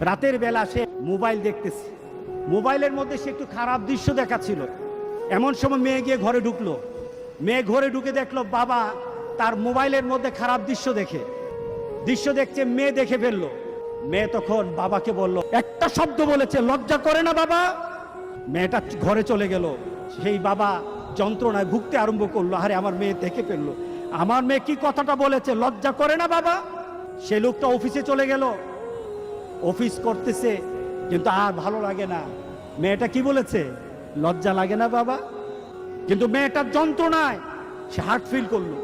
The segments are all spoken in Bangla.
রাতের বেলা সে মোবাইল দেখতেছে, মোবাইলের মধ্যে সে একটু খারাপ দৃশ্য দেখাচ্ছিল। এমন সময় মেয়ে গিয়ে ঘরে ঢুকলো। মেয়ে ঘরে ঢুকে দেখলো বাবা তার মোবাইলের মধ্যে খারাপ দৃশ্য দেখছে, মেয়ে দেখে ফেললো। মেয়ে তখন বাবাকে বলল, একটা শব্দ বলেছে, লজ্জা করে না বাবা? মেয়েটা ঘরে চলে গেল। সেই বাবা যন্ত্রণায় ভুগতে আরম্ভ করলো, আরে আমার মেয়ে দেখে ফেললো, আমার মেয়ে কি কথাটা বলেছে, লজ্জা করে না বাবা? সে লোকটা অফিসে চলে গেল, অফিস করতেছে, কিন্তু আর ভালো লাগে না। মেয়েটা কি বলেছে, লজ্জা লাগে না বাবা? কিন্তু মেয়েটার যন্ত্রণায় সে হার্ট ফিল করলো।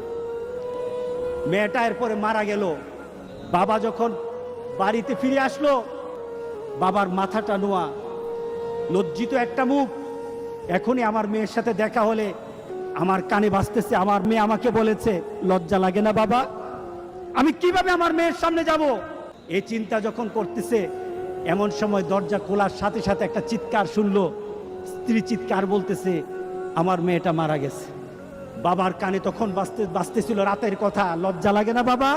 মেয়েটা এরপরে মারা গেল। বাবা যখন বাড়িতে ফিরে আসলো, বাবার মাথাটা নোয়া, লজ্জিত একটা মুখ। এখনই আমার মেয়ের সাথে দেখা হলে আমার কানে বাজতেছে, আমার মেয়ে আমাকে বলেছে, লজ্জা লাগে না বাবা? আমি কিভাবে আমার মেয়ের সামনে যাব? এই চিন্তা যখন করতেছে, এমন সময় দরজা খোলার সাথে সাথে একটা চিৎকার শুনলো। স্ত্রী চিৎকার বলতেছে, আমার মেয়েটা মারা গেছে। বাবার কানে তখন বাজতেছিল রাতের কথা, লজ্জা লাগে না বাবা?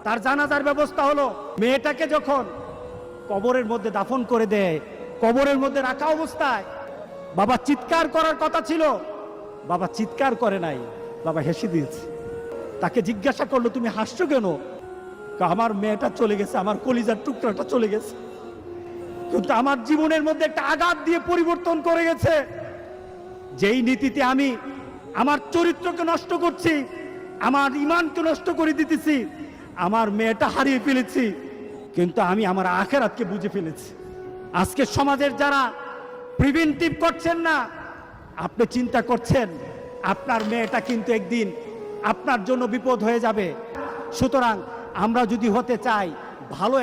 তার জানাজার ব্যবস্থা হলো। মেয়েটাকে যখন কবরের মধ্যে দাফন করে দেয়, কবরের মধ্যে রাখা অবস্থায় বাবা চিৎকার করার কথা ছিল, বাবা চিৎকার করে নাই, বাবা হেসে দিয়েছে। তাকে জিজ্ঞাসা করলো, তুমি হাসছো কেন? আমার মেয়েটা চলে গেছে, আমার কলিজার টুকরাটা চলে গেছে, কিন্তু আমার জীবনের মধ্যে একটা আঘাত দিয়ে পরিবর্তন করে গেছে। যেই নীতিতে আমি আমার চরিত্রকে নষ্ট করছি, আমার ঈমানকে নষ্ট করে দিতেছি, আমার মেয়েটা হারিয়ে ফেলেছি, কিন্তু আমি আমার আখিরাতকে বুঝে ফেলেছি। আজকে সমাজের যারা প্রিভেন্টিভ করছেন না, আপনি চিন্তা করছেন আপনার মেয়েটা কিন্তু একদিন আপনার জন্য বিপদ হয়ে যাবে। সুতরাং আমরা যদি হতে চাই ভালো